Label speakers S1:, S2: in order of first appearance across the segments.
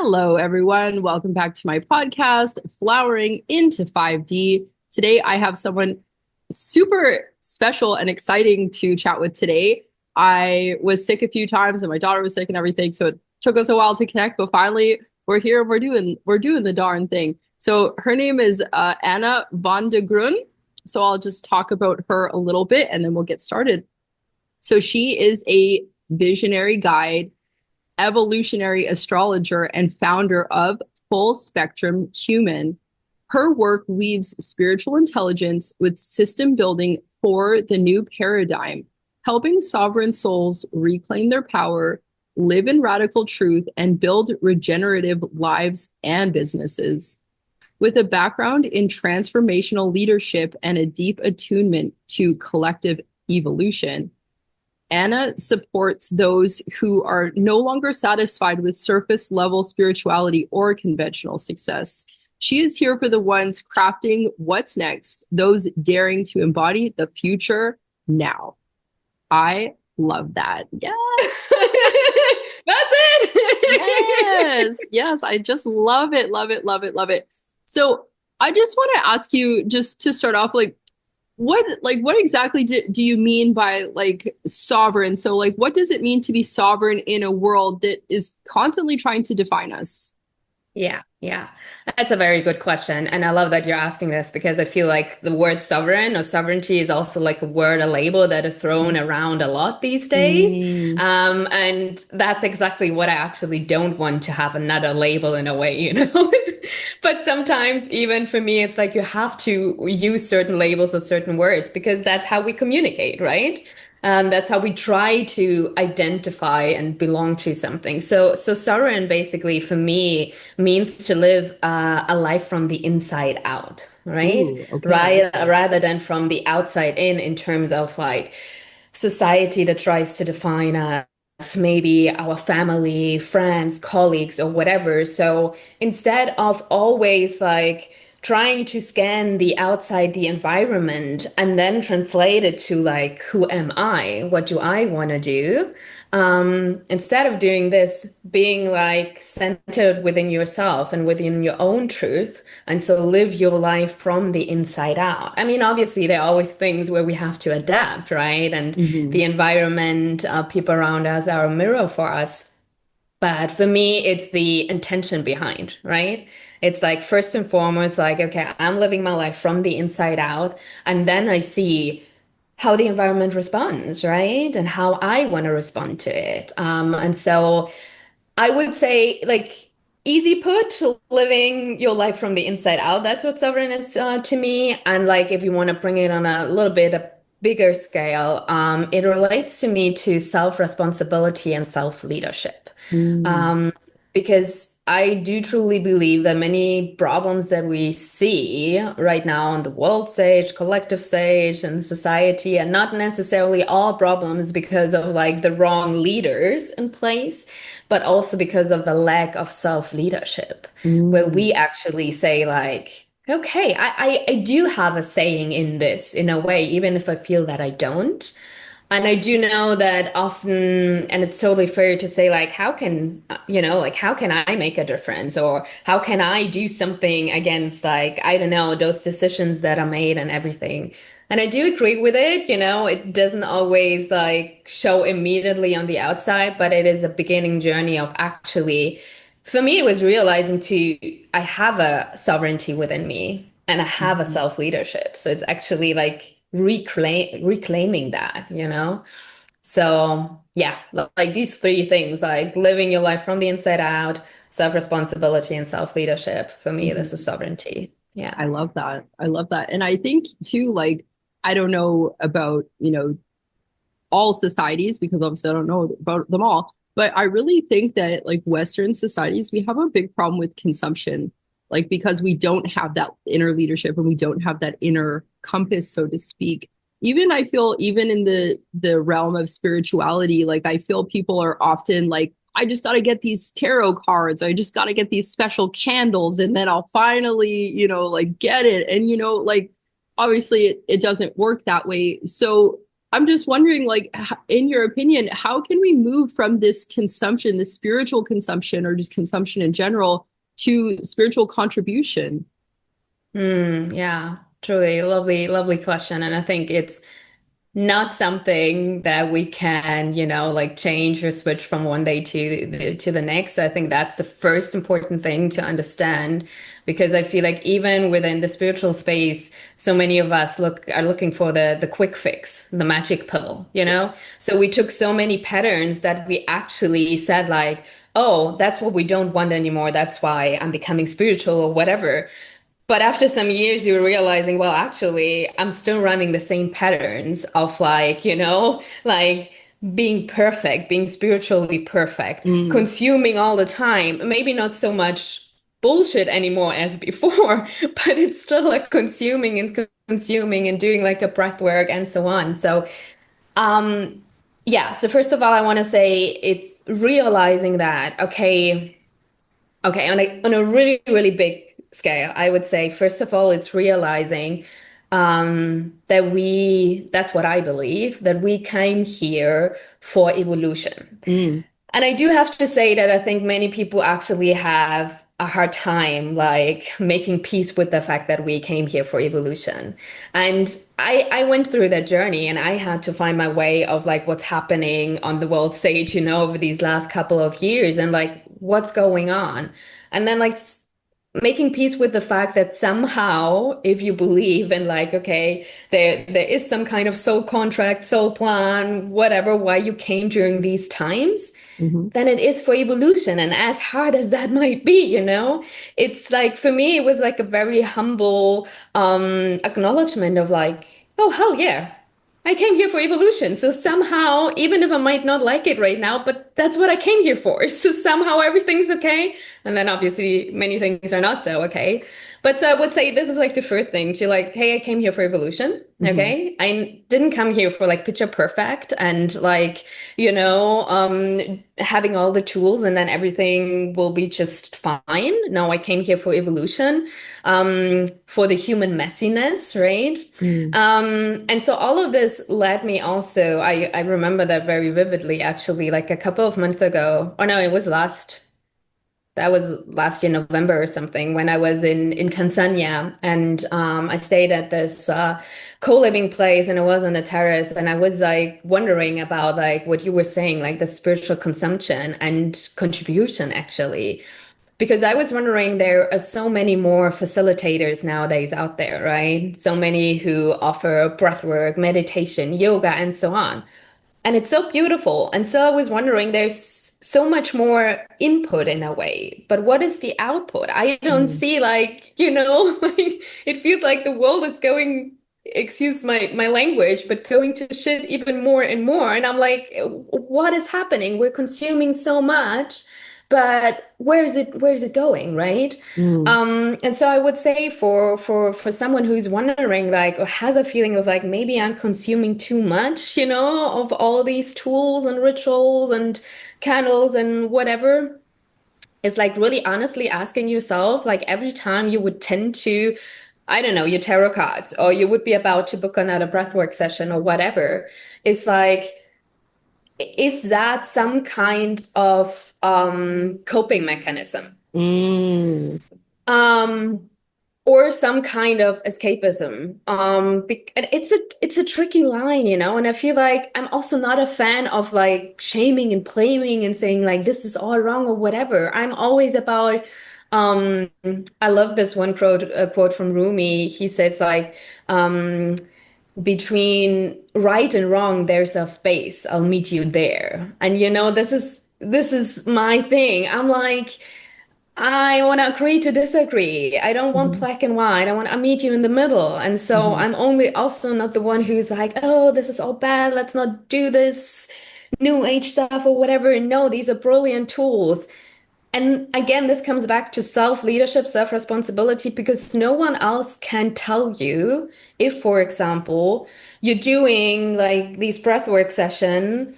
S1: Hello, everyone. Welcome back to my podcast, Flowering into 5D. Today, I have someone super special and exciting to chat with today. I was sick a few times and my daughter was sick and everything, so it took us a while to connect, but finally we're here and we're doing the darn thing. So her name is Anna van de Grün. So I'll just talk about her a little bit and then we'll get started. So she is a visionary guide, evolutionary astrologer, and founder of FullSpectrumHuman. Her work weaves spiritual intelligence with system building for the new paradigm, helping sovereign souls reclaim their power, live in radical truth, and build regenerative lives and businesses. With a background in transformational leadership and a deep attunement to collective evolution, Anna supports those who are no longer satisfied with surface level spirituality or conventional success. She is here for the ones crafting what's next, those daring to embody the future now. I love that. Yeah.
S2: That's it.
S1: Yes. Yes. I just love it. Love it. Love it. Love it. So I just want to ask you, just to start off, what exactly do you mean by like sovereign? So like what does it mean to be sovereign in a world that is constantly trying to define us?
S2: Yeah. That's a very good question. And I love that you're asking this because I feel like the word sovereign or sovereignty is also like a word, a label that is thrown around a lot these days.
S1: Mm.
S2: And that's exactly what I actually don't want to have another label in a way, you know? But sometimes even for me, it's like you have to use certain labels or certain words because that's how we communicate, right? That's how we try to identify and belong to something. So sovereign basically for me means to live a life from the inside out, right?
S1: Ooh, okay.
S2: Rather than from the outside in terms of like society that tries to define us, maybe our family, friends, colleagues, or whatever. So instead of always like trying to scan the outside, the environment, and then translate it to like, who am I? What do I want to do? Instead of doing this, being like centered within yourself and within your own truth, and so live your life from the inside out. I mean, obviously, there are always things where we have to adapt, right? And
S1: Hmm.
S2: the environment, people around us are a mirror for us. But for me, it's the intention behind, right? It's like first and foremost, like, okay, I'm living my life from the inside out. And then I see how the environment responds, right? And how I want to respond to it. And so I would say, like, easy put, living your life from the inside out. That's what sovereign is to me. And like, if you want to bring it on a little bit a bigger scale, it relates to me to self-responsibility and self-leadership.
S1: Mm.
S2: Um, because I do truly believe that many problems that we see right now on the world stage, collective stage, and society, and not necessarily all problems because of like the wrong leaders in place, but also because of the lack of self-leadership, where
S1: Mm.
S2: we actually say like, okay, I do have a saying in this in a way, even if I feel that I don't. And I do know that often, and it's totally fair to say, like, how can, like, how can I make a difference? Or how can I do something against, like, I don't know, those decisions that are made and everything. And I do agree with it, it doesn't always like show immediately on the outside, but it is a beginning journey of actually, for me, it was realizing I have a sovereignty within me and I have a
S1: Mhm.
S2: self-leadership. So it's actually like reclaiming that, So yeah, like these three things, like living your life from the inside out, self-responsibility and self-leadership. For me, this is
S1: Mhm.
S2: sovereignty. Yeah.
S1: I love that. I love that. And I think too, like, I don't know about, all societies because obviously I don't know about them all. But I really think that like Western societies, we have a big problem with consumption, like because we don't have that inner leadership and we don't have that inner compass, so to speak. Even I feel even in the realm of spirituality, like I feel people are often like, I just got to get these tarot cards. I just got to get these special candles, and then I'll finally, like get it. And like obviously it doesn't work that way. So I'm just wondering, like, in your opinion, how can we move from this consumption, this spiritual consumption, or just consumption in general, to spiritual contribution?
S2: Yeah, truly lovely, lovely question. And I think it's not something that we can, like change or switch from one day to the next. So I think that's the first important thing to understand, because I feel like even within the spiritual space, so many of us are looking for the quick fix, the magic pill, you know? So we took so many patterns that we actually said like, oh, that's what we don't want anymore. That's why I'm becoming spiritual or whatever. But after some years, you're realizing, well, actually, I'm still running the same patterns of like, like being perfect, being spiritually perfect,
S1: Mm,
S2: consuming all the time. Maybe not so much bullshit anymore as before, but it's still like consuming and consuming and doing like a breath work and so on. So, um, yeah. So first of all, I want to say it's realizing that, okay, on a really, really big scale, I would say, first of all, it's realizing that's what I believe, that we came here for evolution.
S1: mm,
S2: And I do have to say that I think many people actually have a hard time like making peace with the fact that we came here for evolution. And I went through that journey and I had to find my way of like what's happening on the world stage, over these last couple of years and like what's going on. And then like making peace with the fact that somehow if you believe in like okay there is some kind of soul contract, soul plan, whatever, why you came during these times,
S1: mhm,
S2: than it is for evolution. And as hard as that might be, it's like for me, it was like a very humble acknowledgement of like, oh, hell yeah. I came here for evolution. So somehow, even if I might not like it right now, but that's what I came here for. So somehow everything's okay. And then obviously many things are not so okay. But so I would say this is like the first thing to like, hey, I came here for evolution.
S1: mhm,
S2: Okay. I didn't come here for like picture perfect and like, having all the tools and then everything will be just fine. No, I came here for evolution, for the human messiness, right?
S1: mm,
S2: And so all of this led me also, I remember that very vividly, actually, like a couple of months ago, or no, that was last year, November or something, when I was in Tanzania, and I stayed at this co-living place, and I was on a terrace, and I was like wondering about like what you were saying, like the spiritual consumption and contribution, actually, because I was wondering there are so many more facilitators nowadays out there, right? So many who offer breathwork, meditation, yoga, and so on. And it's so beautiful. And so I was wondering, there's so much more input in a way, but what is the output? I don't
S1: mm,
S2: see like, like it feels like the world is going, excuse my language, but going to shit even more and more. And I'm like, what is happening? We're consuming so much, but where's it going, right?
S1: mm,
S2: And so I would say for someone who's wondering like or has a feeling of like maybe I'm consuming too much, of all these tools and rituals and candles and whatever, is like really honestly asking yourself like every time you would tend to, I don't know, your tarot cards or you would be about to book another breathwork session or whatever, it's like is that some kind of coping mechanism?
S1: mm,
S2: Um, or some kind of escapism. And it's a tricky line, and I feel like I'm also not a fan of like shaming and blaming and saying like this is all wrong or whatever. I'm always about I love this one quote from Rumi. He says like between right and wrong there's a space. I'll meet you there. And this is my thing. I'm like I want to agree to disagree. I don't want
S1: mhm,
S2: black and white. I meet you in the middle. And so
S1: mhm,
S2: I'm only also not the one who's like, oh, this is all bad. Let's not do this new age stuff or whatever. No, these are brilliant tools. And again, this comes back to self-leadership, self-responsibility, because no one else can tell you if, for example, you're doing like these breathwork session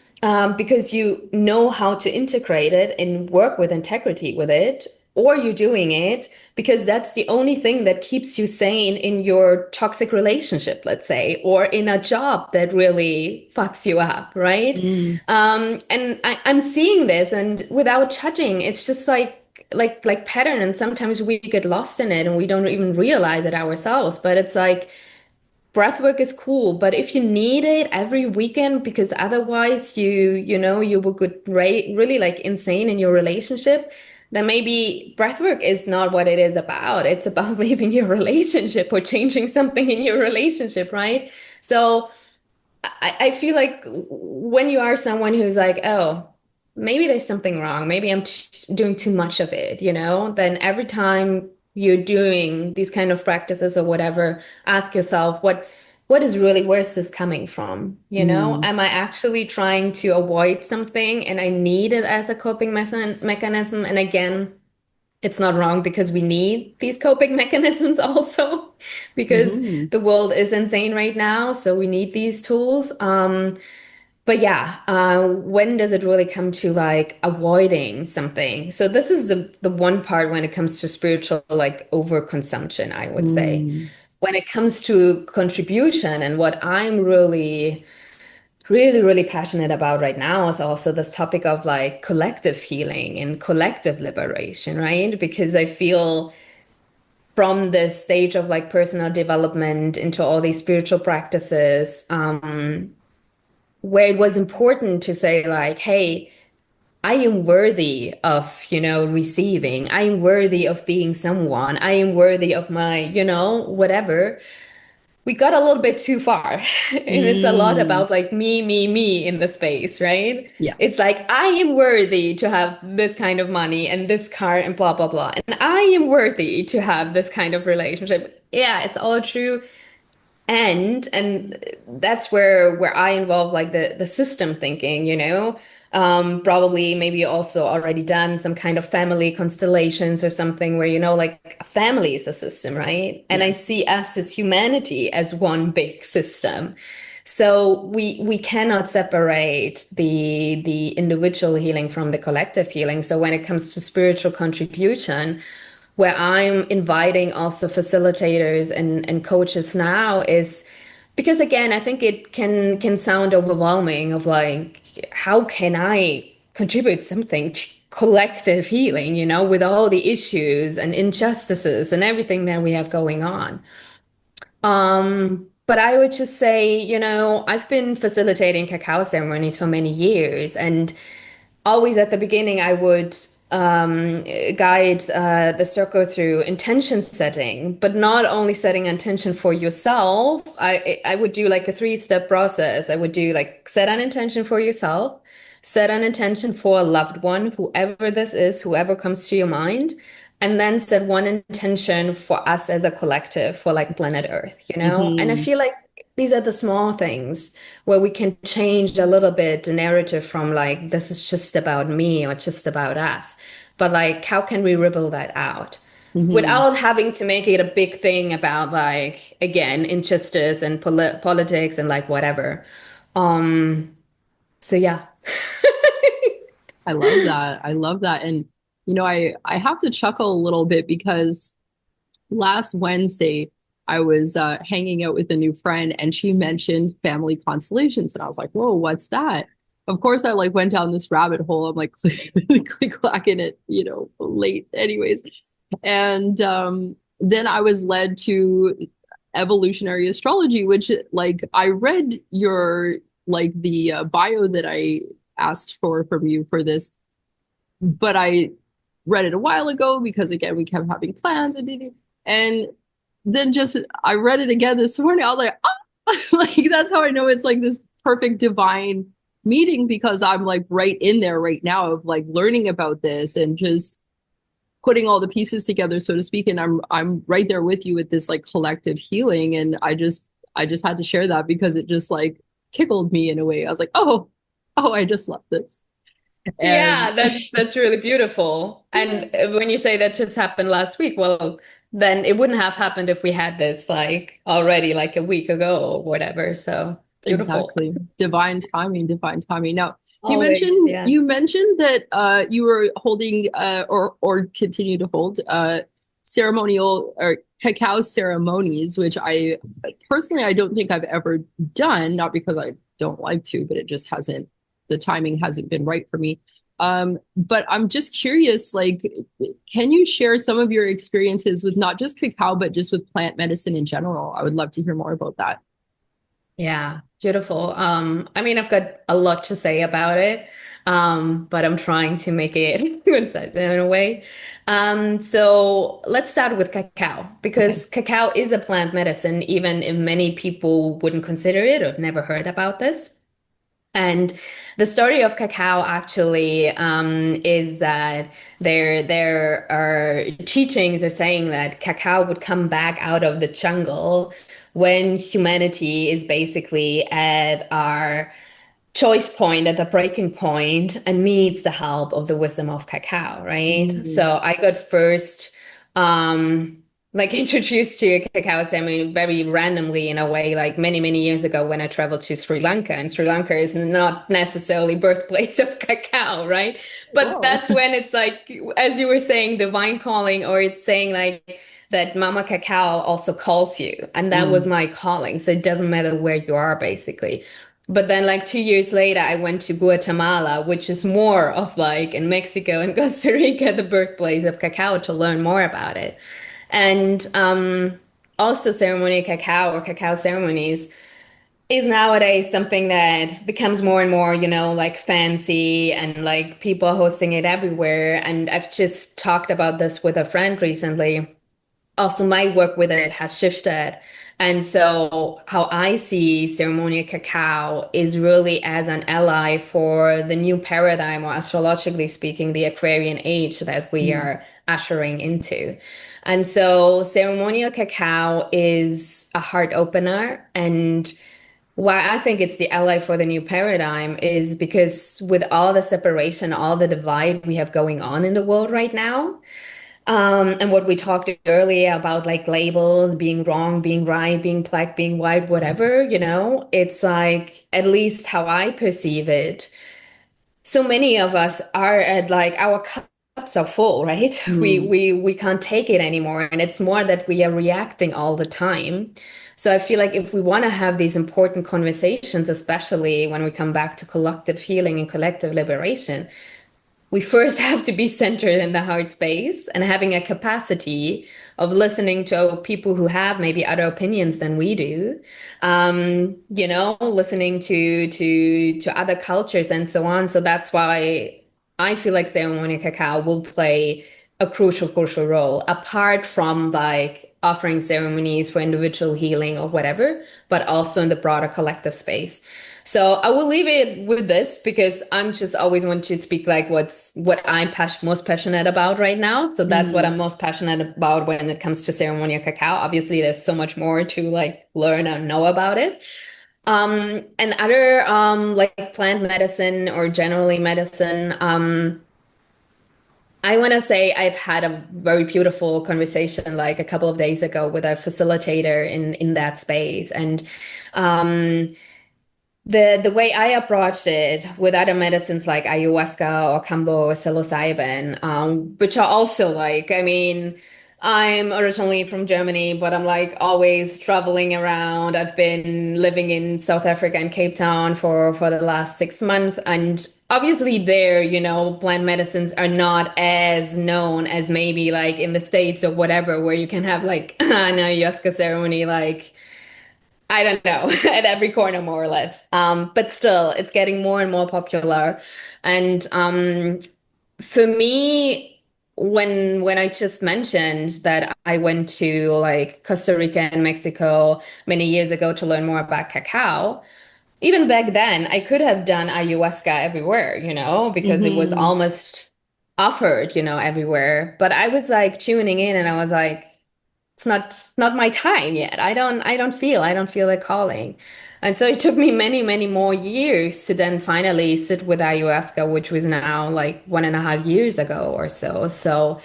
S2: because you know how to integrate it and work with integrity with it. or you're doing it because that's the only thing that keeps you sane in your toxic relationship, let's say, or in a job that really fucks you up, right?
S1: Mm,
S2: And I'm seeing this, and without judging, it's just like pattern, and sometimes we get lost in it and we don't even realize it ourselves. But it's like breath work is cool, but if you need it every weekend because otherwise you will get really like insane in your relationship, then maybe breath work is not what it is about. It's about leaving your relationship or changing something in your relationship, right? So I feel like when you are someone who's like, oh, maybe there's something wrong, maybe I'm doing too much of it, then every time you're doing these kind of practices or whatever, ask yourself, what is really, where's this coming from?
S1: mm,
S2: Am I actually trying to avoid something and I need it as a coping mechanism? And again, it's not wrong because we need these coping mechanisms also because
S1: mhm,
S2: the world is insane right now. So we need these tools. But yeah, when does it really come to like avoiding something? So this is the one part when it comes to spiritual like overconsumption, I would say.
S1: mm,
S2: When it comes to contribution and what I'm really passionate about right now is also this topic of like collective healing and collective liberation, right? Because I feel from this stage of like personal development into all these spiritual practices, where it was important to say like, hey, I am worthy of, receiving. I am worthy of being someone. I am worthy of my, whatever. We got a little bit too far. And it's a lot
S1: mm.
S2: about like me in the space, right?
S1: Yeah,
S2: It's like, I am worthy to have this kind of money and this car and blah, blah, blah. And I am worthy to have this kind of relationship. Yeah, it's all true. And that's where I involve like the system thinking, probably maybe also already done some kind of family constellations or something where like a family is a system, right? And I
S1: yes.
S2: see us as humanity as one big system. So we cannot separate the individual healing from the collective healing. So when it comes to spiritual contribution, where I'm inviting also facilitators and coaches now is because again, I think it can sound overwhelming of like, how can I contribute something to collective healing, with all the issues and injustices and everything that we have going on. But I would just say, I've been facilitating cacao ceremonies for many years, and always at the beginning, I would guide the circle through intention setting, but not only setting intention for yourself. I would do like a three-step process. I would do like set an intention for yourself, set an intention for a loved one, whoever this is, whoever comes to your mind, and then set one intention for us as a collective, for like planet Earth, And I
S1: Hmm.
S2: feel like these are the small things where we can change a little bit the narrative from like, this is just about me or just about us. But like, how can we ripple that out
S1: Hmm.
S2: without having to make it a big thing about like, again, injustice and politics and like whatever. So yeah.
S1: I love that. I love that. And I have to chuckle a little bit because last Wednesday I was hanging out with a new friend and she mentioned family constellations and I was like, "Whoa, what's that?" Of course, I like went down this rabbit hole. I'm like click clacking it, late anyways. And then I was led to evolutionary astrology, which like I read your like the bio that I asked for from you for this, but I read it a while ago because again we kept having plans and then just I read it again this morning. I was like, oh, like that's how I know it's like this perfect divine meeting because I'm like right in there right now of like learning about this and just putting all the pieces together, so to speak. And I'm right there with you with this like collective healing. And I just had to share that because it just like tickled me in a way. I was like, oh, I just love this. And
S2: Yeah, that's really beautiful.
S1: yeah,
S2: And when you say that just happened last week, well, then it wouldn't have happened if we had this like already like a week ago or whatever. So beautiful.
S1: exactly. Divine timing, divine timing. Now,
S2: Always, yeah.
S1: you mentioned that you were holding or continue to hold ceremonial or cacao ceremonies, which I personally I don't think I've ever done, not because I don't like to, but it just hasn't the timing hasn't been right for me. But I'm just curious, like, can you share some of your experiences with not just cacao, but just with plant medicine in general? I would love to hear more about that.
S2: Yeah, beautiful. I mean, I've got a lot to say about it, but I'm trying to make it concise in a way. So let's start with cacao,
S1: Okay.
S2: because cacao is a plant medicine, even if many people wouldn't consider it or have never heard about this. And the story of cacao actually is that there are teachings are saying that cacao would come back out of the jungle when humanity is basically at our choice point, at the breaking point, and needs the help of the wisdom of cacao, right?
S1: Mm.
S2: So I got first um like introduced to cacao ceremony very randomly in a way, like many, many years ago when I traveled to Sri Lanka. And Sri Lanka is not necessarily birthplace of cacao, right? But
S1: Whoa.
S2: that's when it's like, as you were saying, divine calling, or it's saying like that Mama Cacao also calls you. And that was
S1: Mm.
S2: my calling. So it doesn't matter where you are, basically. But then, like 2 years later, I went to Guatemala, which is more of like in Mexico and Costa Rica, the birthplace of cacao, to learn more about it. And also, ceremonial cacao or cacao ceremonies is nowadays something that becomes more and more, like fancy and like people hosting it everywhere. And I've just talked about this with a friend recently. Also, my work with it has shifted. And so, how I see ceremonial cacao is really as an ally for the new paradigm, or astrologically speaking, the Aquarian age that we
S1: Mm.
S2: are ushering into. And so, ceremonial cacao is a heart opener. And why I think it's the ally for the new paradigm is because with all the separation, all the divide we have going on in the world right now, and what we talked earlier about like labels, being wrong, being right, being black, being white, whatever, it's like, at least how I perceive it, so many of us are at like our cups are full, right?
S1: Mm.
S2: We can't take it anymore. And it's more that we are reacting all the time. So I feel like if we want to have these important conversations, especially when we come back to collective healing and collective liberation, we first have to be centered in the heart space and having a capacity of listening to people who have maybe other opinions than we do, listening to other cultures and so on. So that's why I feel like ceremonial cacao will play a crucial role, apart from like offering ceremonies for individual healing or whatever, but also in the broader collective space. So I will leave it with this, because I'm just always want to speak like what I'm most passionate about right now. So that's what
S1: Mm.
S2: I'm most passionate about when it comes to ceremonial cacao. Obviously, there's so much more to like learn and know about it. And other like plant medicine or generally medicine, I want to say I've had a very beautiful conversation like a couple of days ago with a facilitator in that space. And um the way I approached it with other medicines like ayahuasca or kambo or psilocybin, which are also like, I mean, I'm originally from Germany, but I'm like always traveling around. I've been living in South Africa and Cape Town for the last 6 months, and obviously there, plant medicines are not as known as maybe like in the States or whatever, where you can have like an ayahuasca ceremony like I don't know, at every corner, more or less. But still, it's getting more and more popular. And for me, when I just mentioned that I went to like Costa Rica and Mexico many years ago to learn more about cacao, even back then, I could have done ayahuasca everywhere, because it was
S1: Hmm.
S2: almost offered, everywhere. But I was like tuning in, and I was like, it's not my time yet. I don't feel like calling. And so it took me many, many more years to then finally sit with ayahuasca, which was now like 1.5 years ago or so. So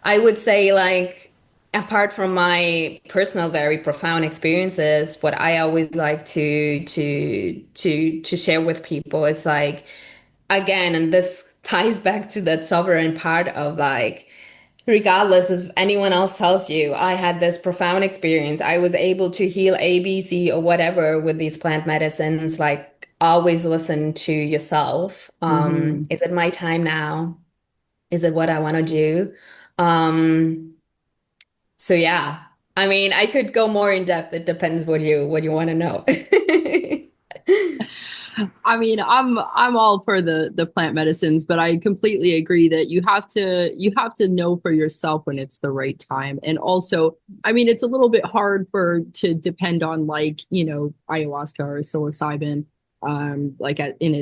S2: I would say like, apart from my personal, very profound experiences, what I always like to share with people is like again, and this ties back to that sovereign part of like, regardless of anyone else tells you, I had this profound experience. I was able to heal A, B, C, or whatever with these plant medicines. Like, always listen to yourself.
S1: Hmm.
S2: Is it my time now? Is it what I want to do? Um, so yeah, I mean, I could go more in depth. It depends what you want to know.
S1: I mean, I'm all for the plant medicines, but I completely agree that you have to know for yourself when it's the right time. And also, I mean, it's a little bit hard for to depend on like, you know, ayahuasca or psilocybin like in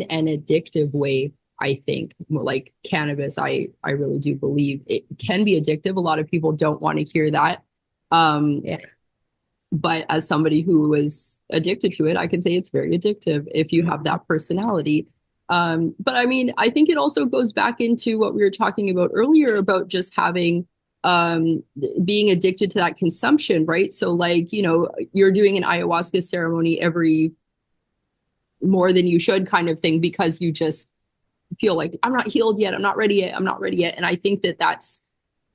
S1: an addictive way. I think like cannabis, I really do believe it can be addictive. A lot of people don't want to hear that. Um,
S2: Yeah.
S1: but as somebody who was addicted to it, I can say it's very addictive if you have that personality. But I mean, I think it also goes back into what we were talking about earlier about just having being addicted to that consumption, right? So, like, you know, you're doing an ayahuasca ceremony every more than you should kind of thing because you just feel like I'm not healed yet, I'm not ready yet, I'm not ready yet. And I think that that's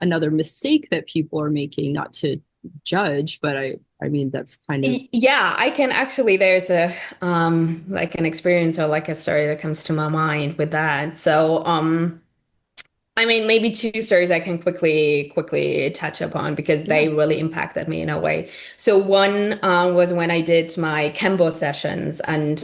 S1: another mistake that people are making, not to judge, but I mean that's kind of
S2: Yeah, I can actually, there's a like an experience or like a story that comes to my mind with that. So I mean, maybe two stories I can quickly touch upon because
S1: yeah.
S2: they really impacted me in a way. So one was when I did my Kembo sessions, and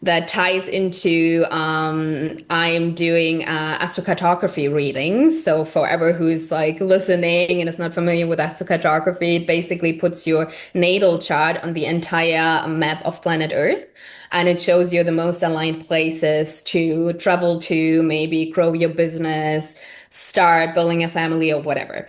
S2: that ties into I'm doing astrocartography readings. So for ever who's like listening and is not familiar with astrocartography, it basically puts your natal chart on the entire map of planet Earth. And it shows you the most aligned places to travel to, maybe grow your business, start building a family or whatever.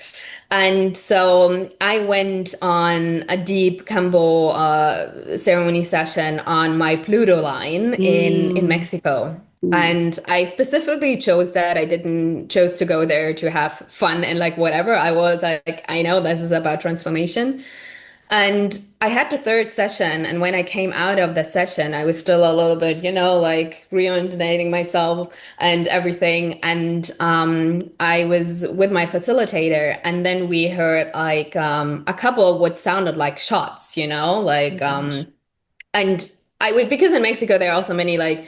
S2: And so I went on a deep Cambo ceremony session on my Pluto line in
S1: Mm,
S2: Mexico.
S1: ooh.
S2: And I specifically chose that. I didn't chose to go there to have fun and like whatever. I was like, I know this is about transformation. And I had the third session, and when I came out of the session, I was still a little bit, you know, like rejuvenating myself and everything. And I was with my facilitator, and then we heard like a couple of what sounded like shots, you know,
S1: Oh
S2: like
S1: gosh.
S2: and I would, because in Mexico there are also many like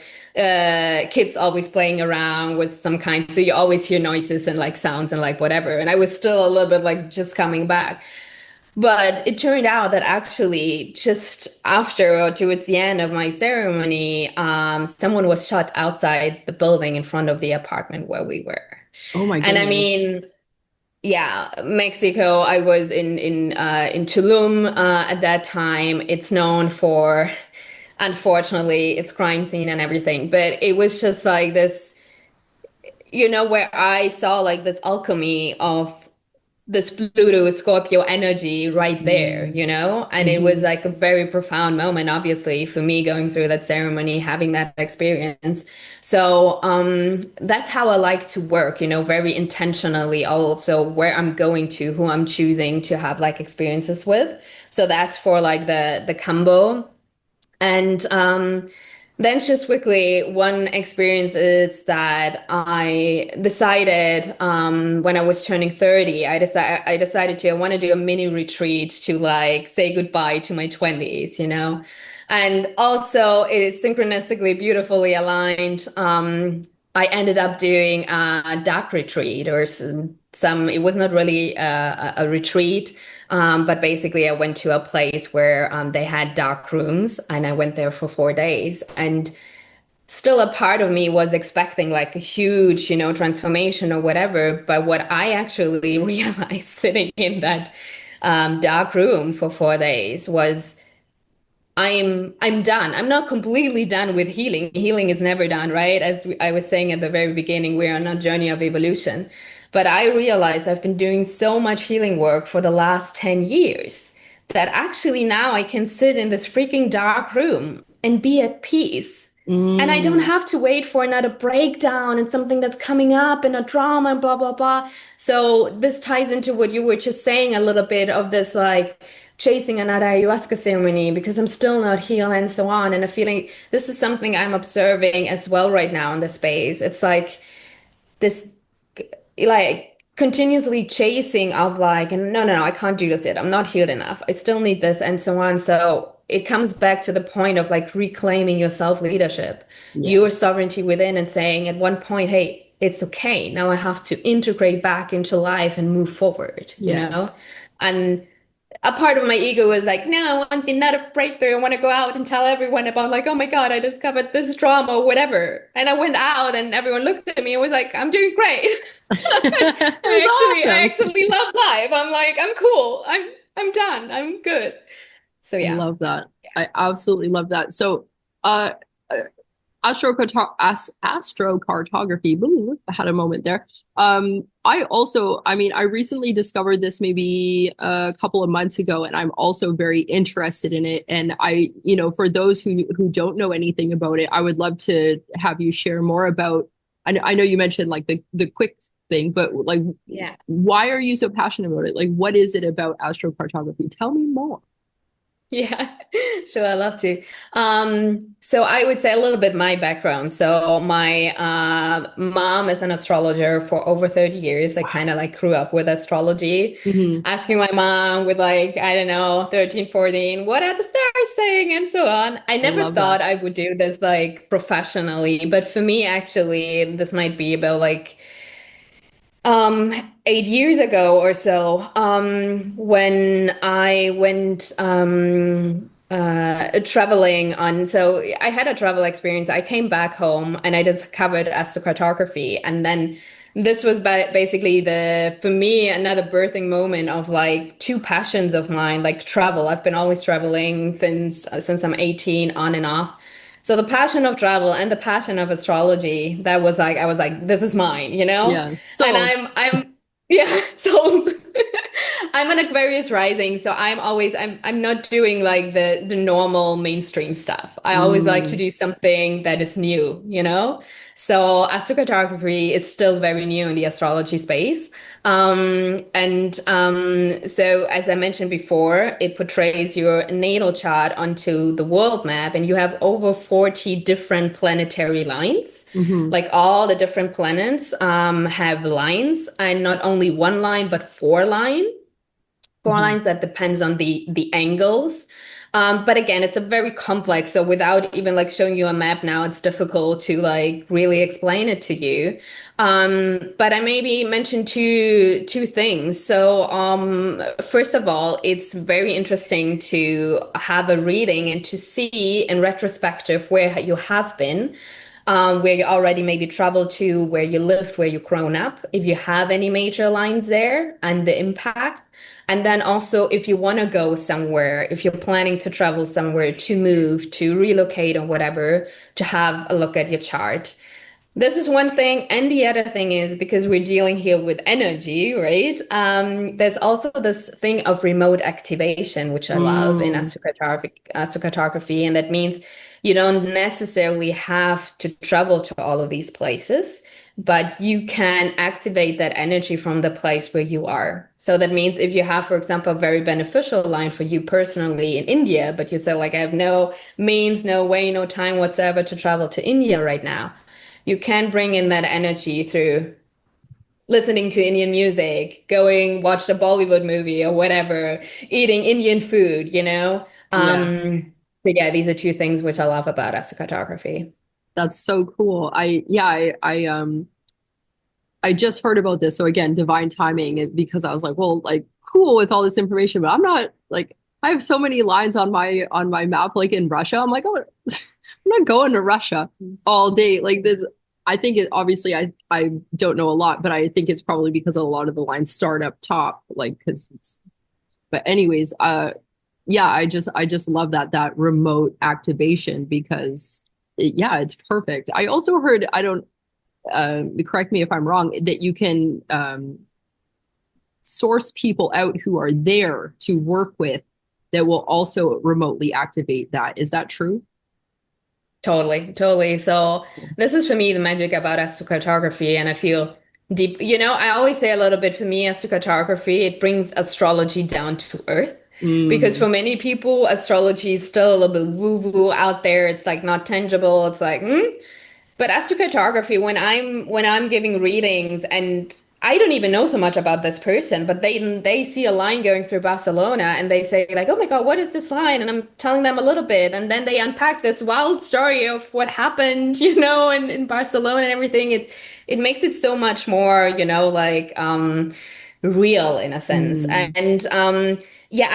S2: kids always playing around with some kind, so you always hear noises and like sounds and like whatever. And I was still a little bit like just coming back. But it turned out that actually, just after or towards the end of my ceremony, someone was shot outside the building in front of the apartment where we were.
S1: Oh my
S2: And I
S1: goodness.
S2: mean, yeah, Mexico. I was in Tulum at that time. It's known for, unfortunately, its crime scene and everything. But it was just like this, you know, where I saw like this alchemy of this Pluto Scorpio energy right there,
S1: Mm,
S2: you know? And it was
S1: hmm.
S2: like a very profound moment, obviously, for me going through that ceremony, having that experience. So that's how I like to work, you know, very intentionally, also where I'm going to, who I'm choosing to have like experiences with. So that's for like the combo. And then just quickly, one experience is that I decided when I was turning 30, I decided I want to do a mini retreat to like say goodbye to my 20s, you know. And also it is synchronistically beautifully aligned. I ended up doing a dark retreat or some it was not really a retreat. But basically, I went to a place where they had dark rooms, and I went there for 4 days. And still, a part of me was expecting like a huge, you know, transformation or whatever. But what I actually realized sitting in that dark room for 4 days was I'm done. I'm not completely done with healing. Healing is never done, right? As I was saying at the very beginning, we're on a journey of evolution. But I realized I've been doing so much healing work for the last 10 years that actually now I can sit in this freaking dark room and be at peace. And I don't
S1: Mm,
S2: have to wait for another breakdown and something that's coming up and a drama and blah, blah, blah. So this ties into what you were just saying a little bit of this like chasing another ayahuasca ceremony because I'm still not healed and so on. And I feel like this is something I'm observing as well right now in the space. It's like this like continuously chasing of like, and no, I can't do this yet. I'm not healed enough. I still need this and so on. So it comes back to the point of like reclaiming your self-leadership, your
S1: yes.
S2: sovereignty within, and saying at one point, hey, it's okay. Now I have to integrate back into life and move forward, you know?
S1: Yes.
S2: And a part of my ego was like, no, I want another breakthrough. I want to go out and tell everyone about like, oh my God, I discovered this drama or whatever. And I went out and everyone looked at me and was like, I'm doing great.
S1: It was
S2: I
S1: awesome.
S2: actually love life. I'm like, I'm cool. I'm done. I'm good. So
S1: I
S2: yeah.
S1: love that. I absolutely love that. So, uh, uh, astrocartography. Ooh, I had a moment there. I also, I mean, I recently discovered this maybe a couple of months ago, and I'm also very interested in it. And for those who don't know anything about it, I would love to have you share more about. I know you mentioned like the quick thing, but like,
S2: Yeah.
S1: why are you so passionate about it? Like, what is it about astrocartography? Tell me more.
S2: Yeah, sure, I love to. So I would say a little bit my background. So my mom is an astrologer for over 30 years. I kind of like grew up with astrology,
S1: Hmm.
S2: asking my mom with like, I don't know, 13, 14, what are the stars saying and so on. I
S1: I
S2: never
S1: love that.
S2: thought I would do this like professionally, but for me, actually, this might be about like 8 years ago or so, when I went traveling on, so I had a travel experience. I came back home and I discovered astrocartography, and then this was basically for me another birthing moment of like two passions of mine, like travel. I've been always traveling since I'm 18, on and off. So the passion of travel and the passion of astrology, that was like I was like, this is mine, you know?
S1: Yeah.
S2: And
S1: Sold.
S2: yeah, sold. I'm an Aquarius rising, so I'm not doing like the normal mainstream stuff. I always like to
S1: Mm,
S2: do something that is new, you know? So astrocartography is still very new in the astrology space. So as I mentioned before, it portrays your natal chart onto the world map, and you have over 40 different planetary lines.
S1: hmm.
S2: Like all the different planets have lines, and not only one line, but four
S1: Hmm.
S2: lines that depends on the angles. But again, it's a very complex. So without even like showing you a map now, it's difficult to like really explain it to you. But I maybe mention two things. So first of all, it's very interesting to have a reading and to see in retrospective where you have been, where you already maybe traveled to, where you lived, where you've grown up, if you have any major lines there and the impact. And then also, if you want to go somewhere, if you're planning to travel somewhere, to move, to relocate, or whatever, to have a look at your chart. This is one thing. And the other thing is because we're dealing here with energy, right? There's also this thing of remote activation, which I love in
S1: Mm,
S2: astrocartography. And that means you don't necessarily have to travel to all of these places, but you can activate that energy from the place where you are. So that means if you have, for example, a very beneficial line for you personally in India, but you say, like, I have no means, no way, no time whatsoever to travel to India right now, you can bring in that energy through listening to Indian music, going watch a Bollywood movie or whatever, eating Indian food, you know?
S1: yeah,
S2: So yeah, these are two things which I love about astrocartography.
S1: that's so cool. I just heard about this. So again, divine timing, because I was like, well, like cool with all this information, but I'm not like I have so many lines on my map, like in Russia. I'm like, oh, I'm not going to Russia all day. Like this, I think it obviously I don't know a lot, but I think it's probably because a lot of the lines start up top, like because it's. But anyways, yeah, I just love that remote activation because yeah, it's perfect. I also heard I don't correct me if I'm wrong that you can source people out who are there to work with that will also remotely activate that. Is that true?
S2: Totally, totally. So this is for me the magic about astrocartography, and I feel deep. I always say a little bit for me, astrocartography, it brings astrology down to earth. Because
S1: Mm,
S2: for many people, astrology is still a little bit woo-woo out there. It's like not tangible. It's like, But astrocartography, when I'm giving readings and I don't even know so much about this person, but they see a line going through Barcelona and they say like, "Oh my God, what is this line?" And I'm telling them a little bit, and then they unpack this wild story of what happened, in Barcelona and everything. It makes it so much more, like real in a sense.
S1: mm,
S2: And yeah,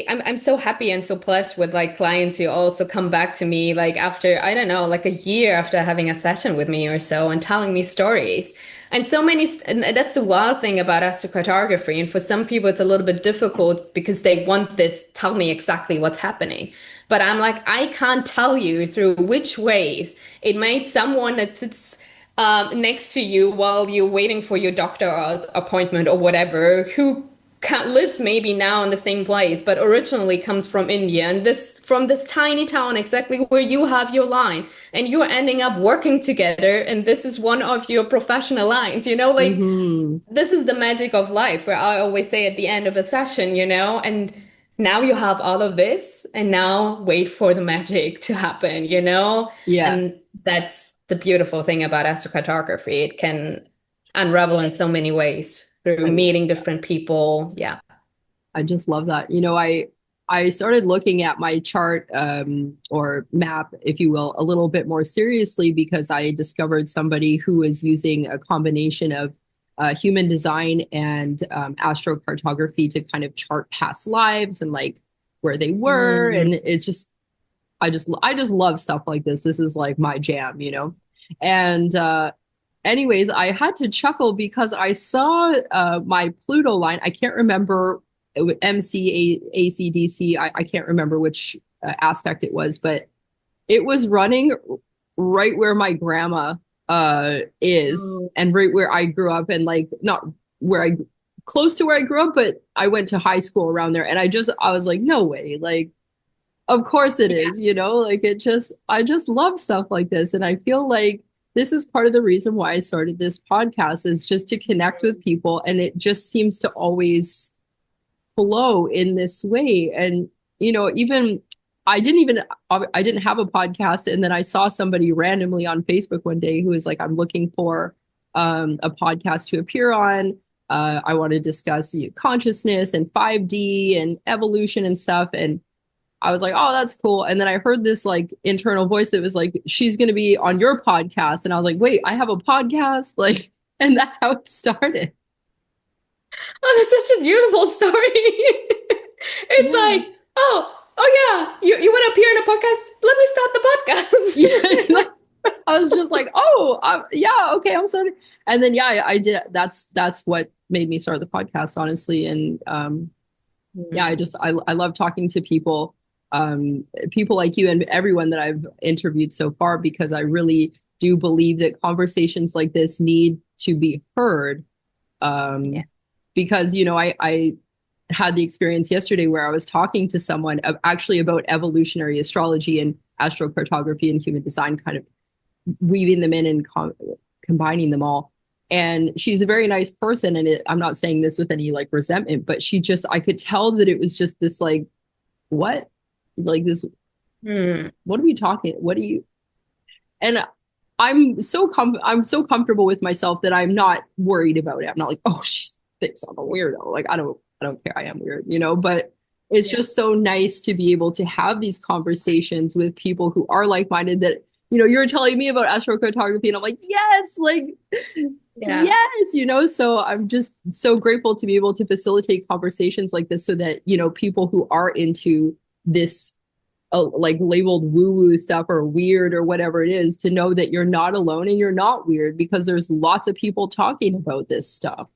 S2: I'm so happy and so blessed with like clients who also come back to me like after, I don't know, like a year after having a session with me or so and telling me stories. And so many, and that's the wild thing about astrocartography. And for some people, it's a little bit difficult because they want this, tell me exactly what's happening. But I'm like, I can't tell you through which ways it made someone that sits next to you while you're waiting for your doctor's appointment or whatever, who lives maybe now in the same place, but originally comes from India and this from this tiny town exactly where you have your line, and you're ending up working together, and this is one of your professional lines. Like
S1: hmm.
S2: this is the magic of life, where I always say at the end of a session, and now you have all of this, and now wait for the magic to happen.
S1: Yeah.
S2: And that's the beautiful thing about astrocartography. It can unravel in so many ways through
S1: I mean,
S2: meeting different people. Yeah.
S1: I just love that. I started looking at my chart or map, if you will, a little bit more seriously because I discovered somebody who was using a combination of human design and astrocartography to kind of chart past lives and like where they were.
S2: Mm.
S1: And it's just I just love stuff like this. This is like my jam. And anyways, I had to chuckle because I saw my Pluto line. I can't remember MC, ACDC. I can't remember which aspect it was, but it was running right where my grandma is
S2: Oh,
S1: and right where I grew up, and like not where I close to where I grew up, but I went to high school around there. And I was like, no way. Like of course it
S2: yeah.
S1: is, like I just love stuff like this. And I feel like this is part of the reason why I started this podcast is just to connect with people. And it just seems to always flow in this way. And, even I didn't have a podcast. And then I saw somebody randomly on Facebook one day who was like, I'm looking for a podcast to appear on. I want to discuss consciousness and 5D and evolution and stuff. And I was like, oh, that's cool. And then I heard this like internal voice that was like, she's going to be on your podcast. And I was like, wait, I have a podcast? Like, and that's how it started.
S2: Oh, that's such a beautiful story. It's
S1: Yeah.
S2: like, oh yeah, you want to appear in a podcast? Let me start
S1: Yeah.
S2: the podcast.
S1: I was just like, oh, yeah, okay, I'm sorry. And then, yeah, I did. That's what made me start the podcast, honestly. And yeah,
S2: Mm.
S1: I love talking to people like you and everyone that I've interviewed so far, because I really do believe that conversations like this need to be heard.
S2: Yeah.
S1: Um, because I had the experience yesterday where I was talking to someone actually about evolutionary astrology and astrocartography and human design, kind of weaving them in and combining them all. And she's a very nice person, and I'm not saying this with any like resentment, but I could tell that it was just this like, what, like this,
S2: Mm.
S1: what are we talking? What are you? And I'm so comfortable with myself that I'm not worried about it. I'm not like, oh, she thinks I'm a weirdo. Like I don't care. I am weird. But it's
S2: Yeah.
S1: just so nice to be able to have these conversations with people who are like-minded that, you're telling me about astrocartography and I'm like, yes, like,
S2: Yeah.
S1: yes. So I'm just so grateful to be able to facilitate conversations like this so that, people who are into this like labeled woo woo stuff or weird or whatever it is, to know that you're not alone and you're not weird, because there's lots of people talking about this stuff.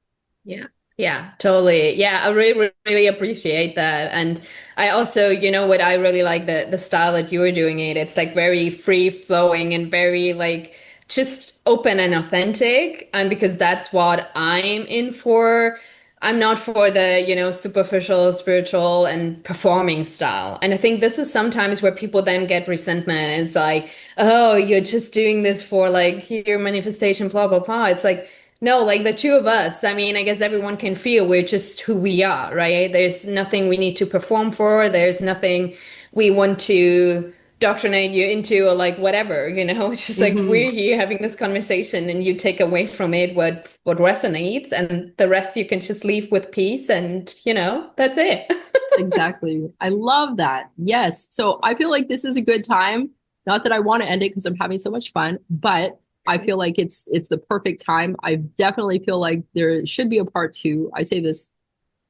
S2: Yeah. Yeah, totally. Yeah, I really, really appreciate that. And I also, what I really like the style that you were doing it. It's like very free flowing and very like just open and authentic. And because that's what I'm in for. I'm not for the, superficial, spiritual, and performing style. And I think this is sometimes where people then get resentment. It's like, oh, you're just doing this for like your manifestation, blah, blah, blah. It's like, no, like the two of us, I mean, I guess everyone can feel we're just who we are, right? There's nothing we need to perform for. There's nothing we want to doctrinate you into or like whatever, it's just like
S1: Hmm.
S2: we're here having this conversation and you take away from it what resonates and the rest you can just leave with peace and that's it.
S1: Exactly. I love that. Yes. So I feel like this is a good time. Not that I want to end it because I'm having so much fun, but I feel like it's the perfect time. I definitely feel like there should be a part two. I say this,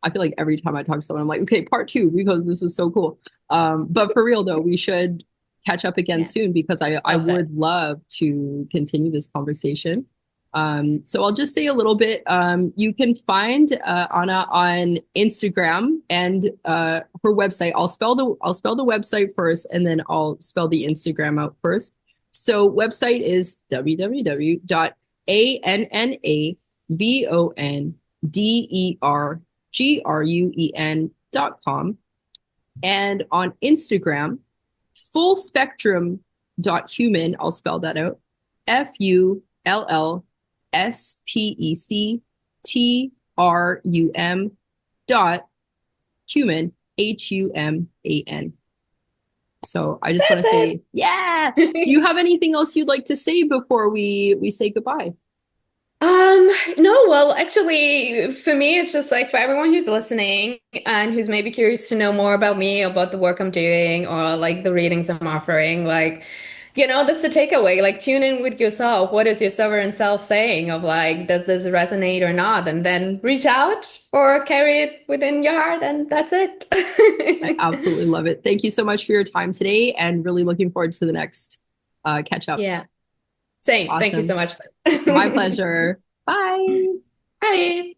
S1: I feel like every time I talk to someone, I'm like, okay, part two, because this is so cool. But for real though, we should catch up again
S2: Yeah,
S1: soon because I
S2: love that.
S1: would love to continue this conversation. So I'll just say a little bit. You can find Anna on Instagram and her website. I'll spell the website first, and then I'll spell the Instagram out first. So website is www.annabondergruen.com. And on Instagram, fullspectrum.human, I'll spell that out. FullSpectrum dot human, HUMAN. So I just want to
S2: That's
S1: say, yeah. Do
S2: it.
S1: you have anything else you'd like to say before we say goodbye?
S2: No, well, actually, for me, it's just like for everyone who's listening and who's maybe curious to know more about me, about the work I'm doing, or like the readings I'm offering, like, this is the takeaway. Like, tune in with yourself. What is your sovereign self saying of like, does this resonate or not? And then reach out or carry it within your heart, and that's
S1: I
S2: it.
S1: absolutely love it. Thank you so much for your time today and really looking forward to the next catch up.
S2: Yeah, same. Thank you so
S1: Awesome.
S2: much.
S1: My pleasure. Bye.
S2: Bye.